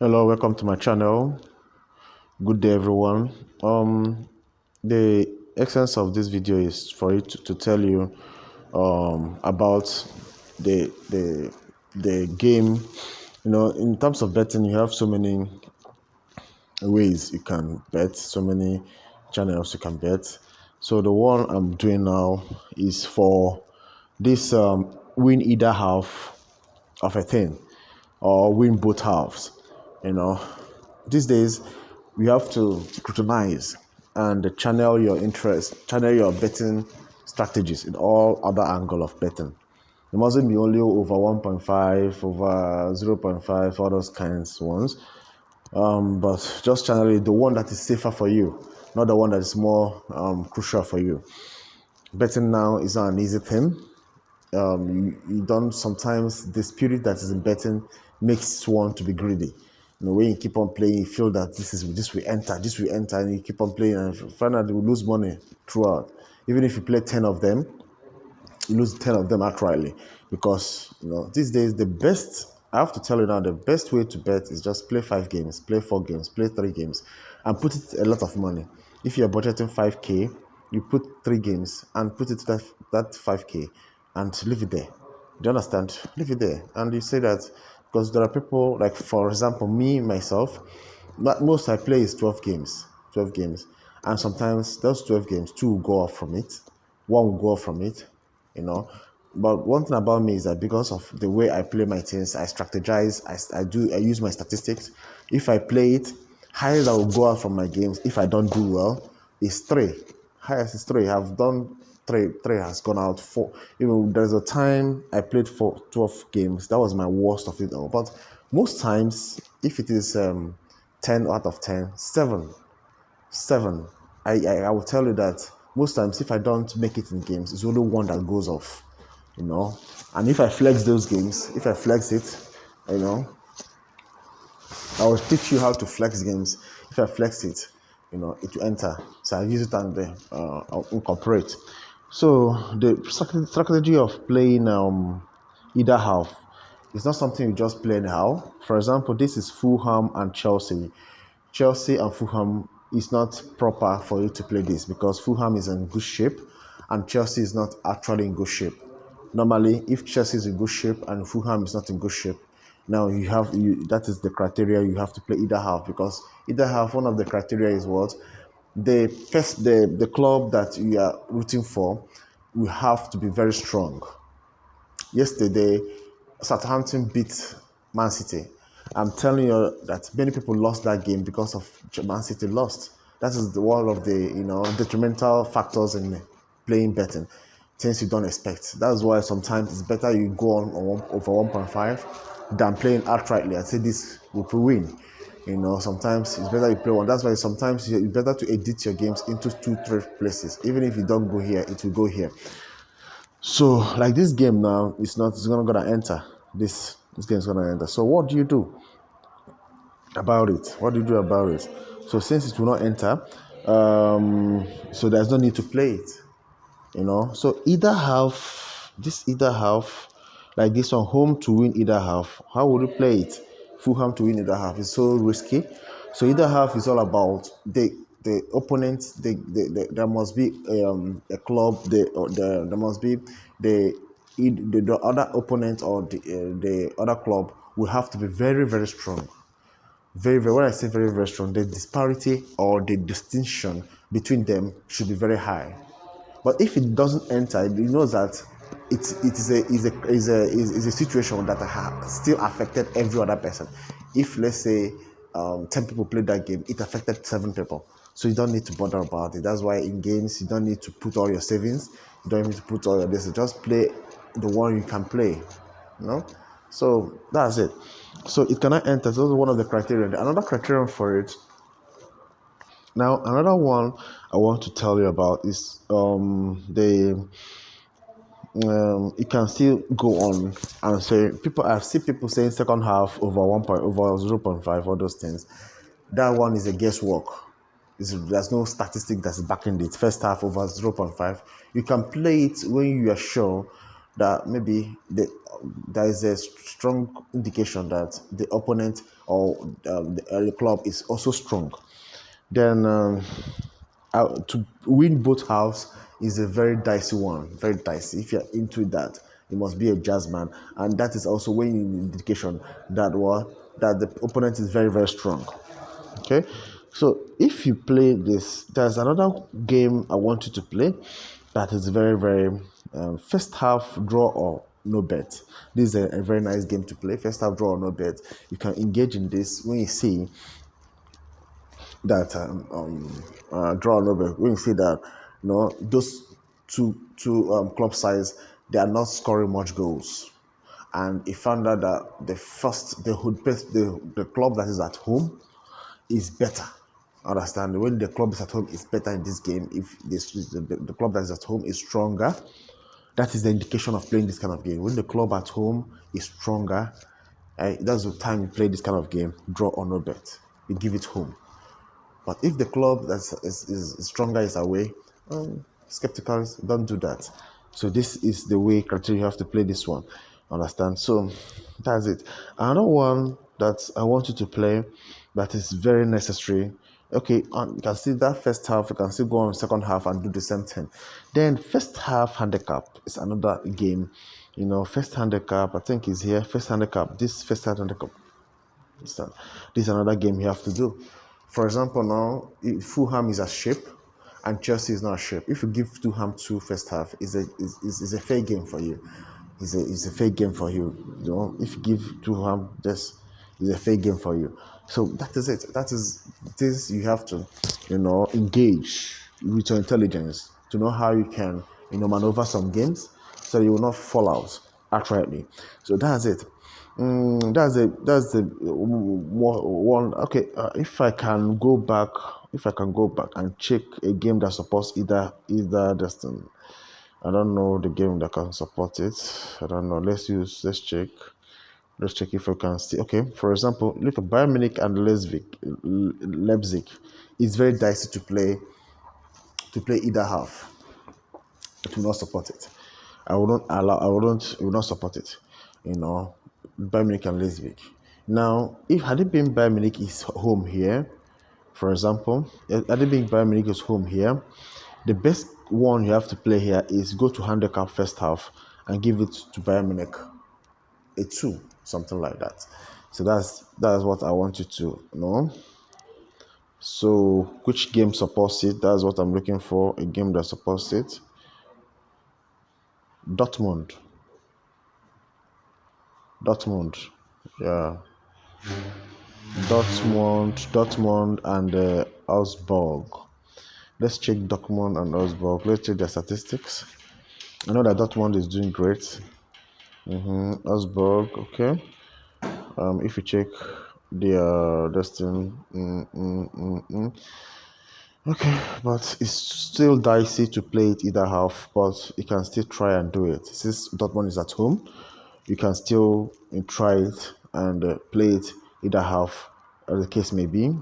Hello, welcome to my channel. Good day, everyone. The essence of this video is for it to tell you about the game. In terms of betting, you have so many ways you can bet, so many channels you can bet. So the one I'm doing now is for this win either half of a thing or win both halves. You know, these days we have to scrutinize and channel your interest, channel your betting strategies in all other angle of betting. It mustn't be only over 1.5, over 0.5, all those kinds ones. But just channel it, the one that is safer for you, not the one that is more crucial for you. Betting now is not an easy thing. You don't sometimes the spirit that is in betting makes one to be greedy. When you keep on playing, you feel that this will enter, and you keep on playing and find out you will lose money throughout. Even if you play 10 of them, you lose 10 of them outrightly. Because these days the best, I have to tell you now, the best way to bet is just play 5 games, play 4 games, play 3 games, and put it a lot of money. If you're budgeting 5K, you put 3 games and put it that 5K and leave it there. Do you understand? Leave it there. And you say that because there are people, like for example, me, myself, most I play is 12 games. 12 games. And sometimes those 12 games, 2 will go off from it, 1 will go off from it, you know. But one thing about me is that because of the way I play my things, I strategize, I use my statistics. If I play it, highest I will go out from my games if I don't do well is 3. Highest is 3. I've done 3. 3 has gone out 4. There's a time I played for 12 games. That was my worst of it all. But most times, if it is 10 out of 10, 7. 7. I will tell you that most times if I don't make it in games, it's only one that goes off. And if I flex those games, if I flex it, I will teach you how to flex games. If I flex it, it will enter. So I use it and I'll incorporate. So the strategy of playing either half is not something you just play anyhow. For example, this is Fulham and Chelsea. Chelsea and Fulham is not proper for you to play this because Fulham is in good shape and Chelsea is not actually in good shape. Normally, if Chelsea is in good shape and Fulham is not in good shape, now that is the criteria you have to play either half, because either half, one of the criteria is what the club that you are rooting for will have to be very strong. Yesterday, Southampton beat Man City. I'm telling you that many people lost that game because of Man City lost. That is one of the detrimental factors in playing betting, things you don't expect. That's why sometimes it's better you go on over 1.5 than playing outrightly and say this will win. Sometimes it's better you play one. That's why sometimes it's better to edit your games into 2-3 places. Even if you don't go here, it will go here. So like this game now, it's not gonna enter. This game is gonna enter. So what do you do about it? What do you do about it? So since it will not enter, so there's no need to play it. So either half, like this one, home to win either half. How would you play it? Fulham to win either half is so risky. So either half is all about the opponent. There must be a club. There must be the other opponent or the other club will have to be very, very strong. Very, very. When I say very, very strong, the disparity or the distinction between them should be very high. But if it doesn't enter, you know that it is a situation that has still affected every other person. If let's say 10 people played that game, it affected 7 people. So you don't need to bother about it. That's why in games you don't need to put all your savings. You don't need to put all your this. Just play the one you can play. So that's it. So it cannot enter. So that's one of the criteria. Another criterion for it. Now, another one I want to tell you about is it can still go on and say I've seen people saying second half over 0.5, all those things. That one is a guesswork. There's no statistic that's backing it. First half over 0.5. You can play it when you are sure that maybe there is a strong indication that the opponent or the club is also strong, then to win both halves is a very dicey one, very dicey. If you're into that, you must be a jazz man, and that is also when you indication that that the opponent is very very strong. Okay, so if you play this, there's another game I want you to play that is very very first half draw or no bet. This is a very nice game to play. First half draw or no bet. You can engage in this when you see that draw number. When you see that, those two club sides, they are not scoring much goals, and he found out that the club that is at home is better. Understand, when the club is at home is better in this game. If the club that is at home is stronger, that is the indication of playing this kind of game. When the club at home is stronger, that's the time you play this kind of game. Draw or no bet, you give it home. But if the club that is stronger is away, skeptical, don't do that. So this is the way criteria you have to play this one. Understand? So that's it. Another one that I want you to play that is very necessary. Okay, you can see that first half, you can still go on second half and do the same thing. Then first half handicap is another game. First handicap, I think is here. First handicap, this first handicap. This is another game you have to do. For example, now if Fulham is a shape and Chelsea is not a shape. If you give Fulham two first half, is a fair game for you. Is a fair game for you. If you give Fulham this, is a fair game for you. So that is it. That is this. You have to, engage with your intelligence to know how you can, maneuver some games so you will not fall out outrightly. So that's it. That's the one. Okay, if I can go back and check a game that supports either destiny. I don't know the game that can support it. I don't know. Let's check. Let's check if we can see. Okay, for example, look at Bayern Munich and Leipzig. It's very dicey to play either half. It will not support it. I will not support it. Bayern Munich and Leipzig. Now, if had it been Bayern Munich is home here, for example, had it been Bayern Munich is home here, the best one you have to play here is go to handicap first half and give it to Bayern Munich a 2, something like that. So that's what I want you to know. So which game supports it? That's what I'm looking for. A game that supports it. Dortmund, yeah. Dortmund and Augsburg. Let's check Dortmund and Augsburg. Let's check their statistics. I know that Dortmund is doing great. Augsburg, okay. If you check their destiny, okay, but it's still dicey to play it either half, but you can still try and do it. Since Dortmund is at home, you can still try it and play it either half, as the case may be.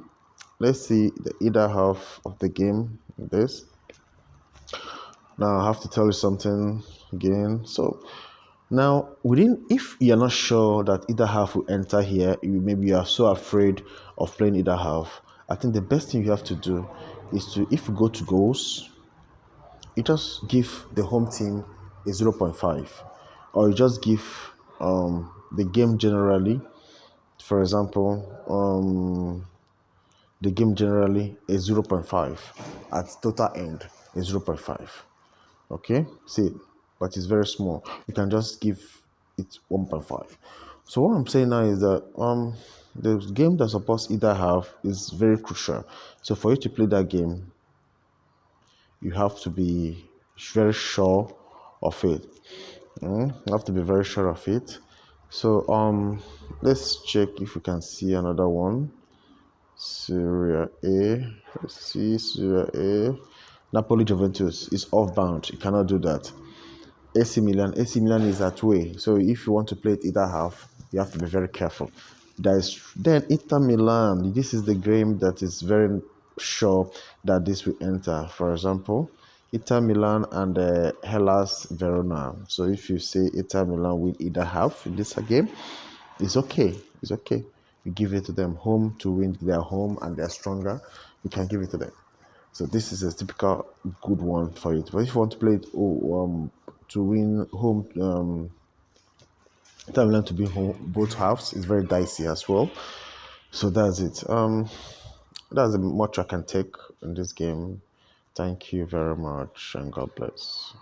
Let's see the either half of the game. This. Now I have to tell you something again. So now if you're not sure that either half will enter here, maybe you are so afraid of playing either half. I think the best thing you have to do is if you go to goals, you just give the home team a 0.5, or you just give the game generally, for example, the game generally a 0.5 at total end is 0.5. Okay, see, but it's very small. You can just give it 1.5. So what I'm saying now is that the game that supports either half is very crucial. So for you to play that game, you have to be very sure of it. You have to be very sure of it. So let's check if we can see another one. Serie A. Let's see Serie A. Napoli Juventus is off bound. You cannot do that. AC Milan is that way. So if you want to play it either half, you have to be very careful. Then Inter Milan. This is the game that is very sure that this will enter. For example, Inter Milan and Hellas Verona. So if you say Inter Milan win either half in this game, it's okay. It's okay. You give it to them home to win their home and they're stronger. You can give it to them. So this is a typical good one for it. But if you want to play it to win home, Inter Milan to be home both halves is very dicey as well. So that's it. That's much I can take in this game. Thank you very much and God bless.